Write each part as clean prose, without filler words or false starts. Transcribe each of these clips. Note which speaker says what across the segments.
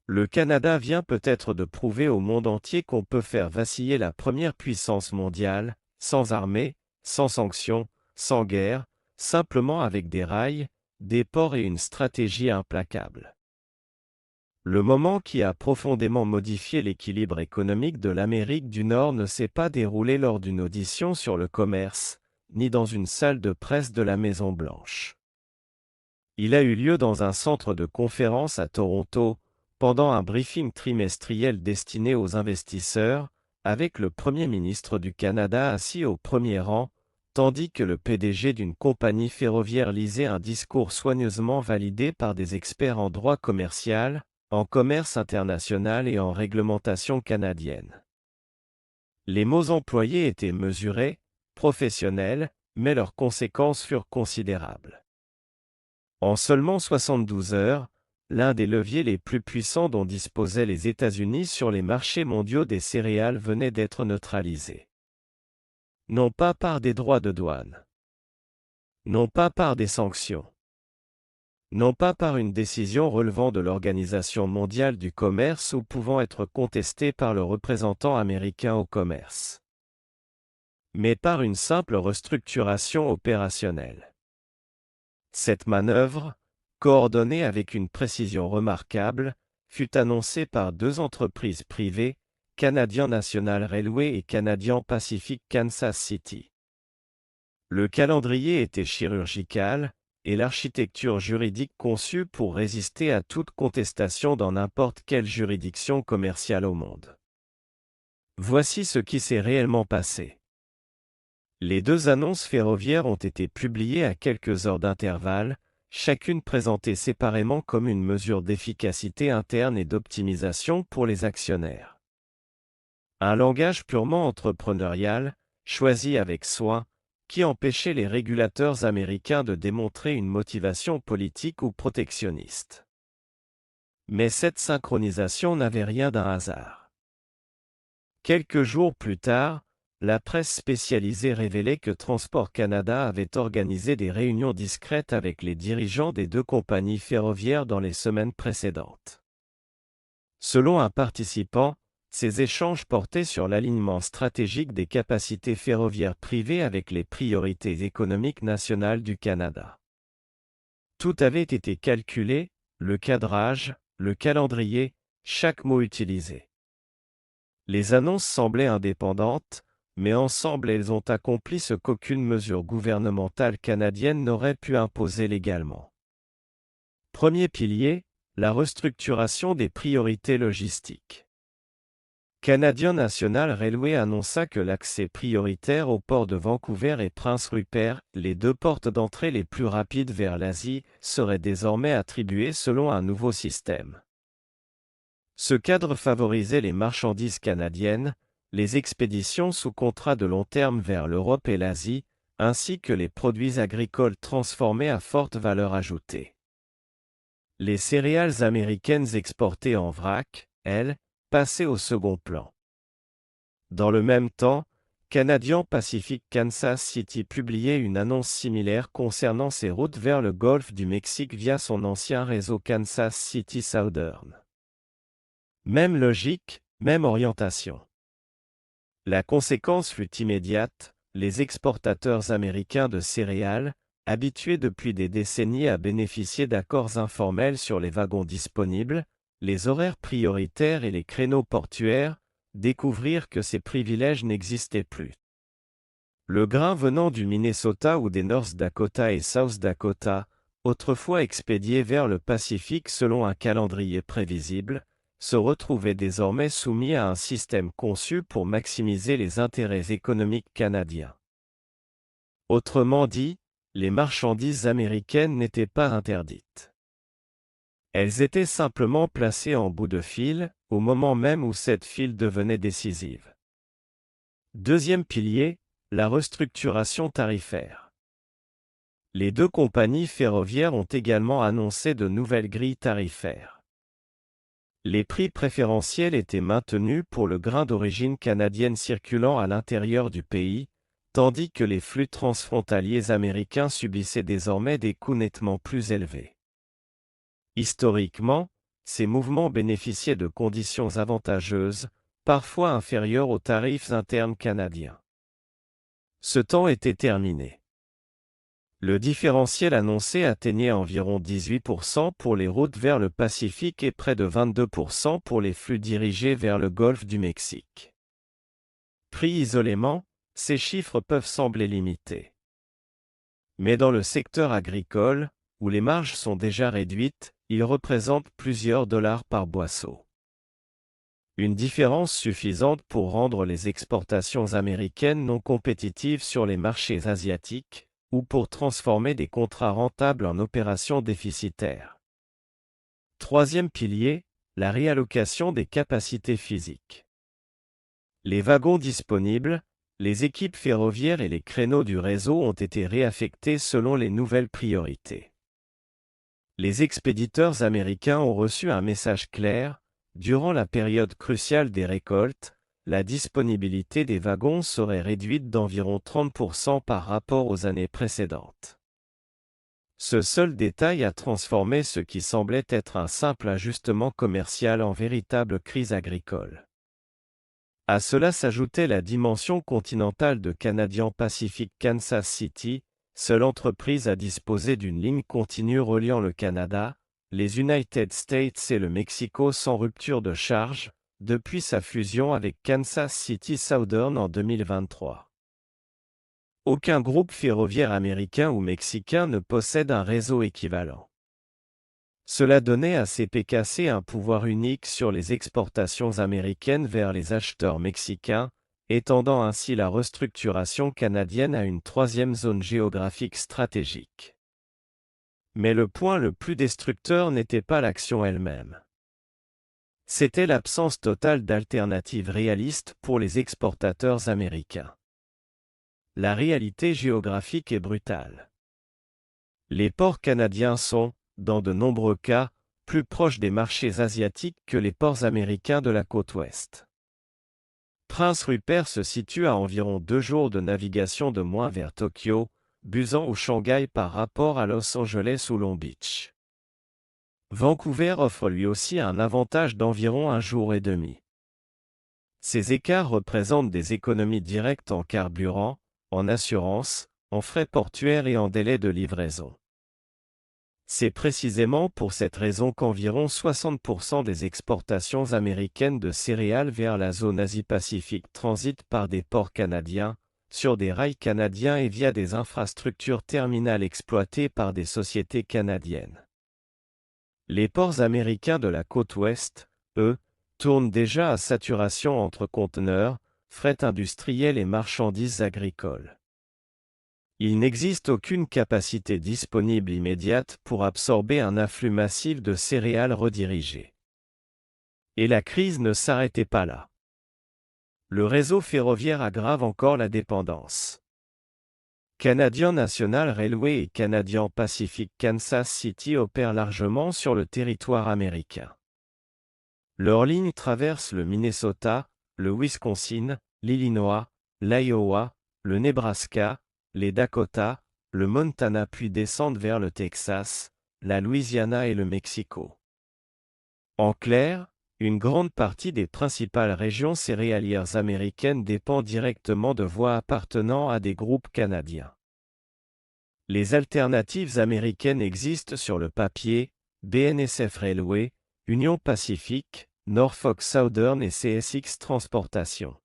Speaker 1: Le Canada vient peut-être de prouver au monde entier qu'on peut faire vaciller la première puissance mondiale, sans armée, sans sanctions, sans guerre, simplement avec des rails, des ports et une stratégie implacable. Le moment qui a profondément modifié l'équilibre économique de l'Amérique du Nord ne s'est pas déroulé lors d'une audition sur le commerce, ni dans une salle de presse de la Maison-Blanche. Il a eu lieu dans un centre de conférence à Toronto, pendant un briefing trimestriel destiné aux investisseurs, avec le Premier ministre du Canada assis au premier rang, tandis que le PDG d'une compagnie ferroviaire lisait un discours soigneusement validé par des experts en droit commercial, en commerce international et en réglementation canadienne. Les mots employés étaient mesurés, professionnels, mais leurs conséquences furent considérables. En seulement 72 heures, l'un des leviers les plus puissants dont disposaient les États-Unis sur les marchés mondiaux des céréales venait d'être neutralisé. Non pas par des droits de douane. Non pas par des sanctions. Non pas par une décision relevant de l'Organisation mondiale du commerce ou pouvant être contestée par le représentant américain au commerce. Mais par une simple restructuration opérationnelle. Cette manœuvre, coordonnée avec une précision remarquable, fut annoncée par deux entreprises privées, Canadian National Railway et Canadian Pacific Kansas City. Le calendrier était chirurgical, et l'architecture juridique conçue pour résister à toute contestation dans n'importe quelle juridiction commerciale au monde. Voici ce qui s'est réellement passé. Les deux annonces ferroviaires ont été publiées à quelques heures d'intervalle, chacune présentée séparément comme une mesure d'efficacité interne et d'optimisation pour les actionnaires. Un langage purement entrepreneurial, choisi avec soin, qui empêchait les régulateurs américains de démontrer une motivation politique ou protectionniste. Mais cette synchronisation n'avait rien d'un hasard. Quelques jours plus tard, la presse spécialisée révélait que Transport Canada avait organisé des réunions discrètes avec les dirigeants des deux compagnies ferroviaires dans les semaines précédentes. Selon un participant, ces échanges portaient sur l'alignement stratégique des capacités ferroviaires privées avec les priorités économiques nationales du Canada. Tout avait été calculé, le cadrage, le calendrier, chaque mot utilisé. Les annonces semblaient indépendantes, mais ensemble elles ont accompli ce qu'aucune mesure gouvernementale canadienne n'aurait pu imposer légalement. Premier pilier, la restructuration des priorités logistiques. Canadian National Railway annonça que l'accès prioritaire aux ports de Vancouver et Prince Rupert, les deux portes d'entrée les plus rapides vers l'Asie, serait désormais attribué selon un nouveau système. Ce cadre favorisait les marchandises canadiennes, les expéditions sous contrat de long terme vers l'Europe et l'Asie, ainsi que les produits agricoles transformés à forte valeur ajoutée. Les céréales américaines exportées en vrac, elles, passaient au second plan. Dans le même temps, Canadian Pacific Kansas City publiait une annonce similaire concernant ses routes vers le golfe du Mexique via son ancien réseau Kansas City Southern. Même logique, même orientation. La conséquence fut immédiate, les exportateurs américains de céréales, habitués depuis des décennies à bénéficier d'accords informels sur les wagons disponibles, les horaires prioritaires et les créneaux portuaires, découvrirent que ces privilèges n'existaient plus. Le grain venant du Minnesota ou des North Dakota et South Dakota, autrefois expédié vers le Pacifique selon un calendrier prévisible, se retrouvait désormais soumis à un système conçu pour maximiser les intérêts économiques canadiens. Autrement dit, les marchandises américaines n'étaient pas interdites. Elles étaient simplement placées en bout de file, au moment même où cette file devenait décisive. Deuxième pilier, la restructuration tarifaire. Les deux compagnies ferroviaires ont également annoncé de nouvelles grilles tarifaires. Les prix préférentiels étaient maintenus pour le grain d'origine canadienne circulant à l'intérieur du pays, tandis que les flux transfrontaliers américains subissaient désormais des coûts nettement plus élevés. Historiquement, ces mouvements bénéficiaient de conditions avantageuses, parfois inférieures aux tarifs internes canadiens. Ce temps était terminé. Le différentiel annoncé atteignait environ 18% pour les routes vers le Pacifique et près de 22% pour les flux dirigés vers le golfe du Mexique. Pris isolément, ces chiffres peuvent sembler limités. Mais dans le secteur agricole, où les marges sont déjà réduites, ils représentent plusieurs dollars par boisseau. Une différence suffisante pour rendre les exportations américaines non compétitives sur les marchés asiatiques, ou pour transformer des contrats rentables en opérations déficitaires. Troisième pilier, la réallocation des capacités physiques. Les wagons disponibles, les équipes ferroviaires et les créneaux du réseau ont été réaffectés selon les nouvelles priorités. Les expéditeurs américains ont reçu un message clair: durant la période cruciale des récoltes, la disponibilité des wagons serait réduite d'environ 30% par rapport aux années précédentes. Ce seul détail a transformé ce qui semblait être un simple ajustement commercial en véritable crise agricole. À cela s'ajoutait la dimension continentale de Canadian Pacific Kansas City, seule entreprise à disposer d'une ligne continue reliant le Canada, les United States et le Mexico sans rupture de charge, depuis sa fusion avec Kansas City Southern en 2023. Aucun groupe ferroviaire américain ou mexicain ne possède un réseau équivalent. Cela donnait à CPKC un pouvoir unique sur les exportations américaines vers les acheteurs mexicains, étendant ainsi la restructuration canadienne à une troisième zone géographique stratégique. Mais le point le plus destructeur n'était pas l'action elle-même. C'était l'absence totale d'alternatives réalistes pour les exportateurs américains. La réalité géographique est brutale. Les ports canadiens sont, dans de nombreux cas, plus proches des marchés asiatiques que les ports américains de la côte ouest. Prince Rupert se situe à environ 2 jours de navigation de moins vers Tokyo, Busan ou Shanghai par rapport à Los Angeles ou Long Beach. Vancouver offre lui aussi un avantage d'environ 1 jour et demi. Ces écarts représentent des économies directes en carburant, en assurance, en frais portuaires et en délai de livraison. C'est précisément pour cette raison qu'environ 60% des exportations américaines de céréales vers la zone Asie-Pacifique transitent par des ports canadiens, sur des rails canadiens et via des infrastructures terminales exploitées par des sociétés canadiennes. Les ports américains de la côte ouest, eux, tournent déjà à saturation entre conteneurs, fret industriel et marchandises agricoles. Il n'existe aucune capacité disponible immédiate pour absorber un afflux massif de céréales redirigées. Et la crise ne s'arrêtait pas là. Le réseau ferroviaire aggrave encore la dépendance. Canadian National Railway et Canadian Pacific Kansas City opèrent largement sur le territoire américain. Leurs lignes traversent le Minnesota, le Wisconsin, l'Illinois, l'Iowa, le Nebraska, les Dakota, le Montana puis descendent vers le Texas, la Louisiana et le Mexico. En clair, une grande partie des principales régions céréalières américaines dépend directement de voies appartenant à des groupes canadiens. Les alternatives américaines existent sur le papier: BNSF Railway, Union Pacifique, Norfolk Southern et CSX Transportation.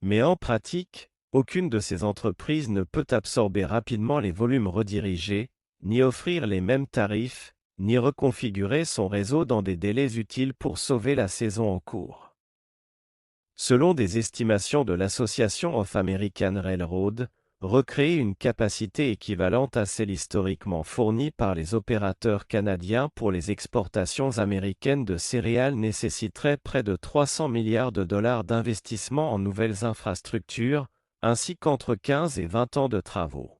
Speaker 1: Mais en pratique, aucune de ces entreprises ne peut absorber rapidement les volumes redirigés, ni offrir les mêmes tarifs, ni reconfigurer son réseau dans des délais utiles pour sauver la saison en cours. Selon des estimations de l'Association of American Railroad, recréer une capacité équivalente à celle historiquement fournie par les opérateurs canadiens pour les exportations américaines de céréales nécessiterait près de 300 milliards de dollars d'investissement en nouvelles infrastructures, ainsi qu'entre 15 et 20 ans de travaux.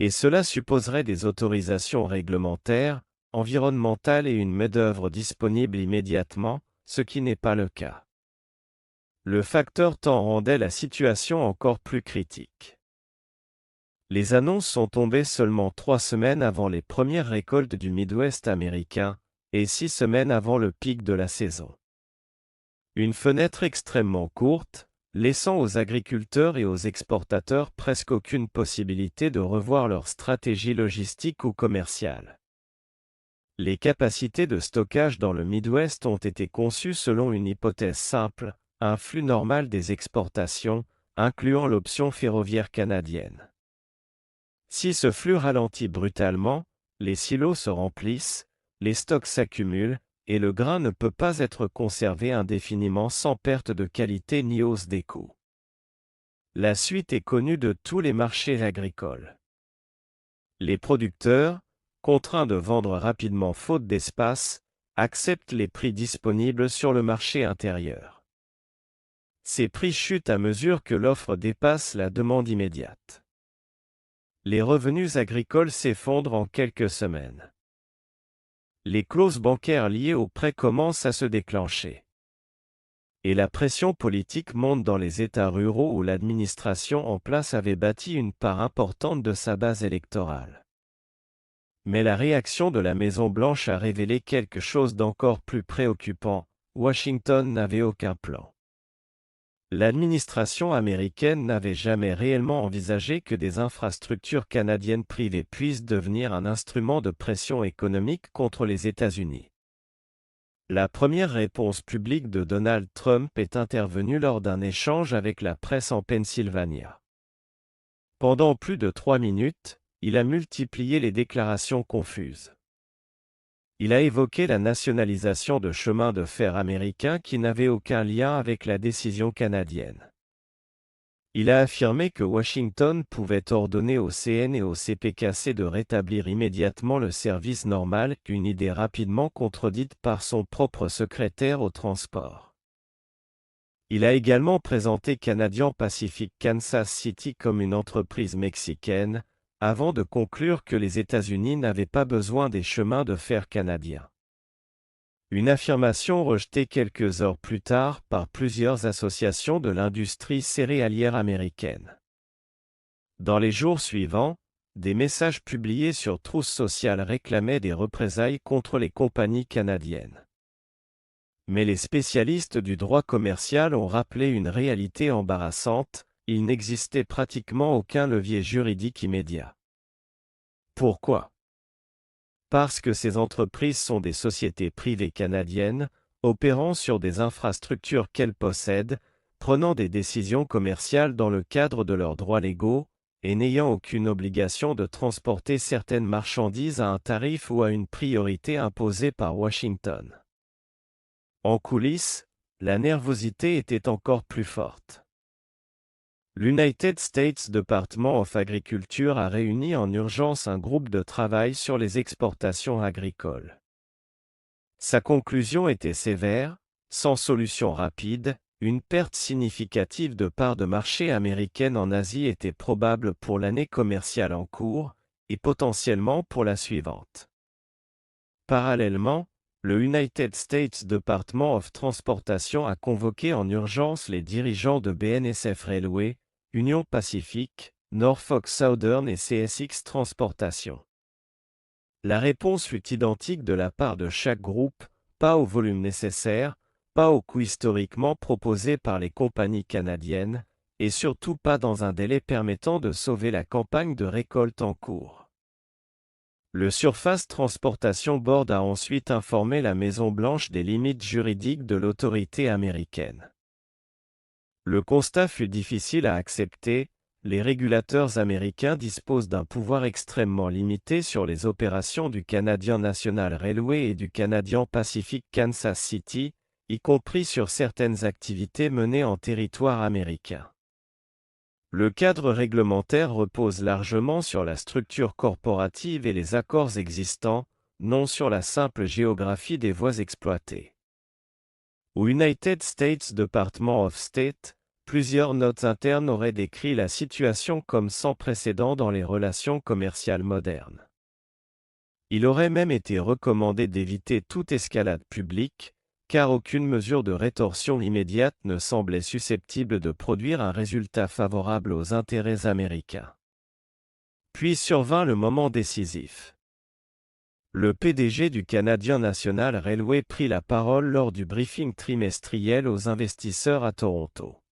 Speaker 1: Et cela supposerait des autorisations réglementaires, environnementales et une main-d'œuvre disponible immédiatement, ce qui n'est pas le cas. Le facteur temps rendait la situation encore plus critique. Les annonces sont tombées seulement 3 semaines avant les premières récoltes du Midwest américain, et 6 semaines avant le pic de la saison. Une fenêtre extrêmement courte, laissant aux agriculteurs et aux exportateurs presque aucune possibilité de revoir leur stratégie logistique ou commerciale. Les capacités de stockage dans le Midwest ont été conçues selon une hypothèse simple, un flux normal des exportations, incluant l'option ferroviaire canadienne. Si ce flux ralentit brutalement, les silos se remplissent, les stocks s'accumulent, et le grain ne peut pas être conservé indéfiniment sans perte de qualité ni hausse des coûts. La suite est connue de tous les marchés agricoles. Les producteurs, contraints de vendre rapidement faute d'espace, acceptent les prix disponibles sur le marché intérieur. Ces prix chutent à mesure que l'offre dépasse la demande immédiate. Les revenus agricoles s'effondrent en quelques semaines. Les clauses bancaires liées aux prêts commencent à se déclencher. Et la pression politique monte dans les États ruraux où l'administration en place avait bâti une part importante de sa base électorale. Mais la réaction de la Maison-Blanche a révélé quelque chose d'encore plus préoccupant. Washington n'avait aucun plan. L'administration américaine n'avait jamais réellement envisagé que des infrastructures canadiennes privées puissent devenir un instrument de pression économique contre les États-Unis. La première réponse publique de Donald Trump est intervenue lors d'un échange avec la presse en Pennsylvanie. Pendant plus de 3 minutes, il a multiplié les déclarations confuses. Il a évoqué la nationalisation de chemins de fer américains qui n'avaient aucun lien avec la décision canadienne. Il a affirmé que Washington pouvait ordonner au CN et au CPKC de rétablir immédiatement le service normal, une idée rapidement contredite par son propre secrétaire au transport. Il a également présenté Canadian Pacific Kansas City comme une entreprise mexicaine, avant de conclure que les États-Unis n'avaient pas besoin des chemins de fer canadiens. Une affirmation rejetée quelques heures plus tard par plusieurs associations de l'industrie céréalière américaine. Dans les jours suivants, des messages publiés sur Truth Social réclamaient des représailles contre les compagnies canadiennes. Mais les spécialistes du droit commercial ont rappelé une réalité embarrassante, il n'existait pratiquement aucun levier juridique immédiat. Pourquoi ? Parce que ces entreprises sont des sociétés privées canadiennes, opérant sur des infrastructures qu'elles possèdent, prenant des décisions commerciales dans le cadre de leurs droits légaux, et n'ayant aucune obligation de transporter certaines marchandises à un tarif ou à une priorité imposée par Washington. En coulisses, la nervosité était encore plus forte. L'United States Department of Agriculture a réuni en urgence un groupe de travail sur les exportations agricoles. Sa conclusion était sévère, sans solution rapide, une perte significative de parts de marché américaines en Asie était probable pour l'année commerciale en cours, et potentiellement pour la suivante. Parallèlement, le United States Department of Transportation a convoqué en urgence les dirigeants de BNSF Railway, Union Pacific, Norfolk Southern et CSX Transportation. La réponse fut identique de la part de chaque groupe, pas au volume nécessaire, pas au coût historiquement proposé par les compagnies canadiennes, et surtout pas dans un délai permettant de sauver la campagne de récolte en cours. Le Surface Transportation Board a ensuite informé la Maison-Blanche des limites juridiques de l'autorité américaine. Le constat fut difficile à accepter, les régulateurs américains disposent d'un pouvoir extrêmement limité sur les opérations du Canadian National Railway et du Canadian Pacific Kansas City, y compris sur certaines activités menées en territoire américain. Le cadre réglementaire repose largement sur la structure corporative et les accords existants, non sur la simple géographie des voies exploitées. Au United States Department of State, plusieurs notes internes auraient décrit la situation comme sans précédent dans les relations commerciales modernes. Il aurait même été recommandé d'éviter toute escalade publique, car aucune mesure de rétorsion immédiate ne semblait susceptible de produire un résultat favorable aux intérêts américains. Puis survint le moment décisif. Le PDG du Canadian National Railway prit la parole lors du briefing trimestriel aux investisseurs à Toronto.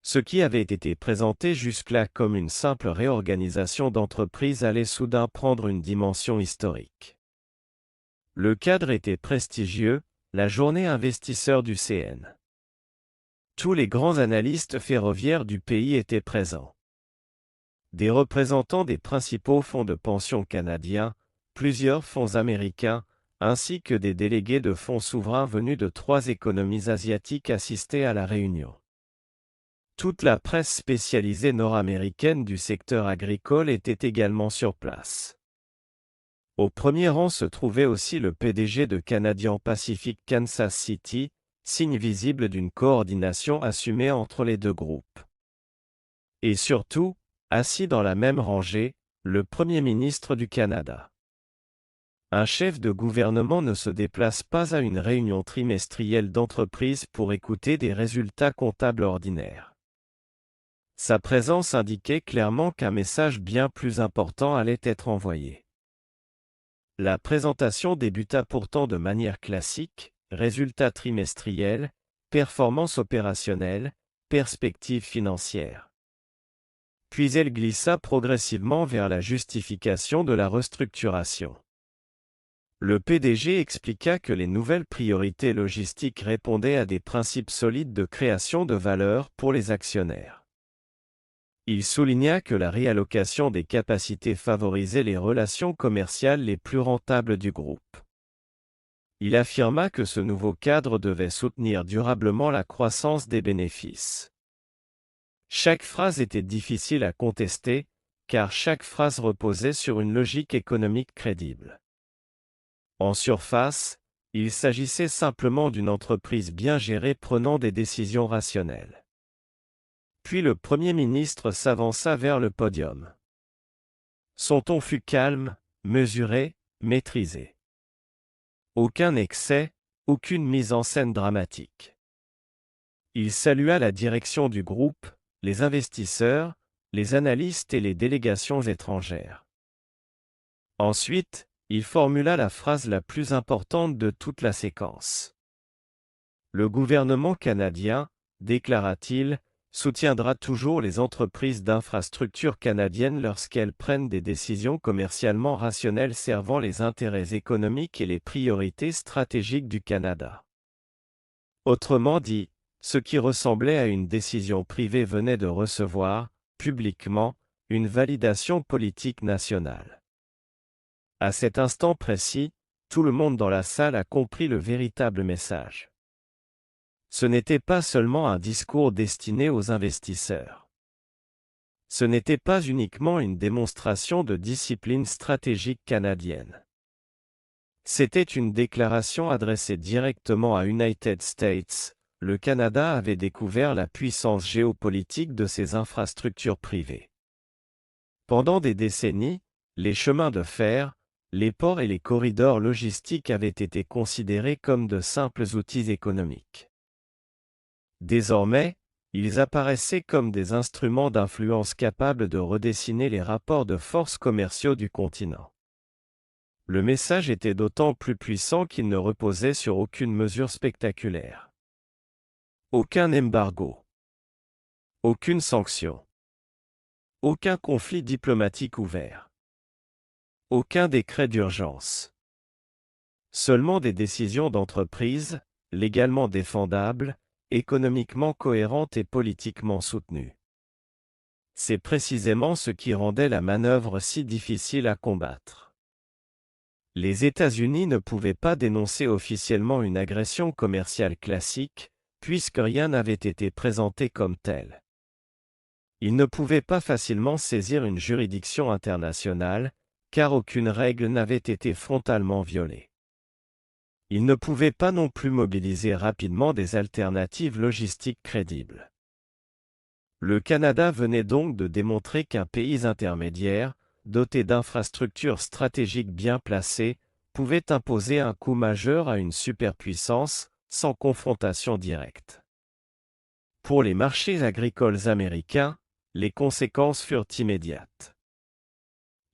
Speaker 1: Ce qui avait été présenté jusque-là comme une simple réorganisation d'entreprise allait soudain prendre une dimension historique. Le cadre était prestigieux, la journée investisseur du CN. Tous les grands analystes ferroviaires du pays étaient présents. Des représentants des principaux fonds de pension canadiens, plusieurs fonds américains, ainsi que des délégués de fonds souverains venus de 3 économies asiatiques assistaient à la réunion. Toute la presse spécialisée nord-américaine du secteur agricole était également sur place. Au premier rang se trouvait aussi le PDG de Canadian Pacific Kansas City, signe visible d'une coordination assumée entre les deux groupes. Et surtout, assis dans la même rangée, le Premier ministre du Canada. Un chef de gouvernement ne se déplace pas à une réunion trimestrielle d'entreprise pour écouter des résultats comptables ordinaires. Sa présence indiquait clairement qu'un message bien plus important allait être envoyé. La présentation débuta pourtant de manière classique, résultats trimestriels, performance opérationnelle, perspectives financières. Puis elle glissa progressivement vers la justification de la restructuration. Le PDG expliqua que les nouvelles priorités logistiques répondaient à des principes solides de création de valeur pour les actionnaires. Il souligna que la réallocation des capacités favorisait les relations commerciales les plus rentables du groupe. Il affirma que ce nouveau cadre devait soutenir durablement la croissance des bénéfices. Chaque phrase était difficile à contester, car chaque phrase reposait sur une logique économique crédible. En surface, il s'agissait simplement d'une entreprise bien gérée prenant des décisions rationnelles. Puis le Premier ministre s'avança vers le podium. Son ton fut calme, mesuré, maîtrisé. Aucun excès, aucune mise en scène dramatique. Il salua la direction du groupe, les investisseurs, les analystes et les délégations étrangères. Ensuite, il formula la phrase la plus importante de toute la séquence. Le gouvernement canadien, déclara-t-il, soutiendra toujours les entreprises d'infrastructures canadiennes lorsqu'elles prennent des décisions commercialement rationnelles servant les intérêts économiques et les priorités stratégiques du Canada. Autrement dit, ce qui ressemblait à une décision privée venait de recevoir, publiquement, une validation politique nationale. À cet instant précis, tout le monde dans la salle a compris le véritable message. Ce n'était pas seulement un discours destiné aux investisseurs. Ce n'était pas uniquement une démonstration de discipline stratégique canadienne. C'était une déclaration adressée directement à United States. Le Canada avait découvert la puissance géopolitique de ses infrastructures privées. Pendant des décennies, les chemins de fer, les ports et les corridors logistiques avaient été considérés comme de simples outils économiques. Désormais, ils apparaissaient comme des instruments d'influence capables de redessiner les rapports de force commerciaux du continent. Le message était d'autant plus puissant qu'il ne reposait sur aucune mesure spectaculaire. Aucun embargo. Aucune sanction. Aucun conflit diplomatique ouvert. Aucun décret d'urgence. Seulement des décisions d'entreprise, légalement défendables, économiquement cohérente et politiquement soutenue. C'est précisément ce qui rendait la manœuvre si difficile à combattre. Les États-Unis ne pouvaient pas dénoncer officiellement une agression commerciale classique, puisque rien n'avait été présenté comme tel. Ils ne pouvaient pas facilement saisir une juridiction internationale, car aucune règle n'avait été frontalement violée. Ils ne pouvaient pas non plus mobiliser rapidement des alternatives logistiques crédibles. Le Canada venait donc de démontrer qu'un pays intermédiaire, doté d'infrastructures stratégiques bien placées, pouvait imposer un coup majeur à une superpuissance, sans confrontation directe. Pour les marchés agricoles américains, les conséquences furent immédiates.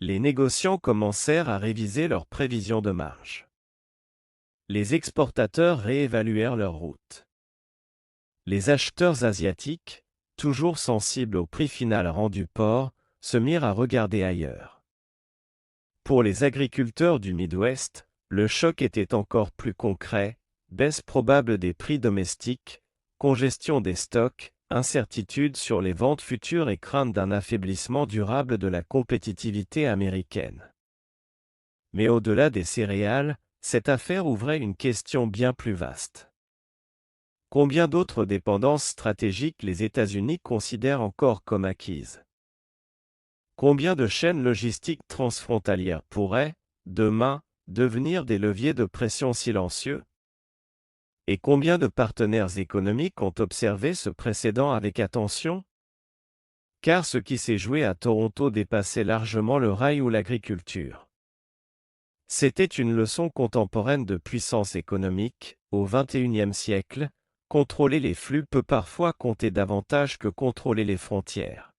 Speaker 1: les négociants commencèrent à réviser leurs prévisions de marge. Les exportateurs réévaluèrent leurs routes. Les acheteurs asiatiques, toujours sensibles au prix final rendu port, se mirent à regarder ailleurs. Pour les agriculteurs du Midwest, le choc était encore plus concret, baisse probable des prix domestiques, congestion des stocks, incertitude sur les ventes futures et crainte d'un affaiblissement durable de la compétitivité américaine. Mais au-delà des céréales, cette affaire ouvrait une question bien plus vaste. Combien d'autres dépendances stratégiques les États-Unis considèrent encore comme acquises? Combien de chaînes logistiques transfrontalières pourraient, demain, devenir des leviers de pression silencieux? Et combien de partenaires économiques ont observé ce précédent avec attention? Car ce qui s'est joué à Toronto dépassait largement le rail ou l'agriculture. C'était une leçon contemporaine de puissance économique. Au XXIe siècle, contrôler les flux peut parfois compter davantage que contrôler les frontières.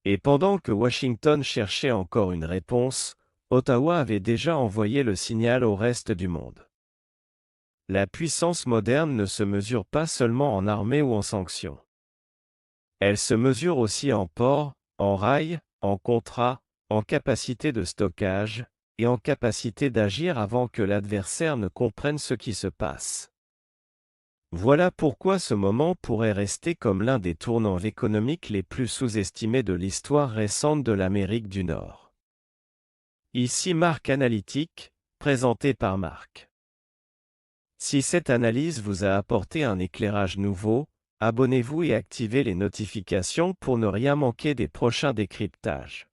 Speaker 1: Et pendant que Washington cherchait encore une réponse, Ottawa avait déjà envoyé le signal au reste du monde. La puissance moderne ne se mesure pas seulement en armée ou en sanctions. Elle se mesure aussi en ports, en rails, en contrats, en capacité de stockage, et en capacité d'agir avant que l'adversaire ne comprenne ce qui se passe. Voilà pourquoi ce moment pourrait rester comme l'un des tournants économiques les plus sous-estimés de l'histoire récente de l'Amérique du Nord. Ici Marc Analytique, présenté par Marc. Si cette analyse vous a apporté un éclairage nouveau, abonnez-vous et activez les notifications pour ne rien manquer des prochains décryptages.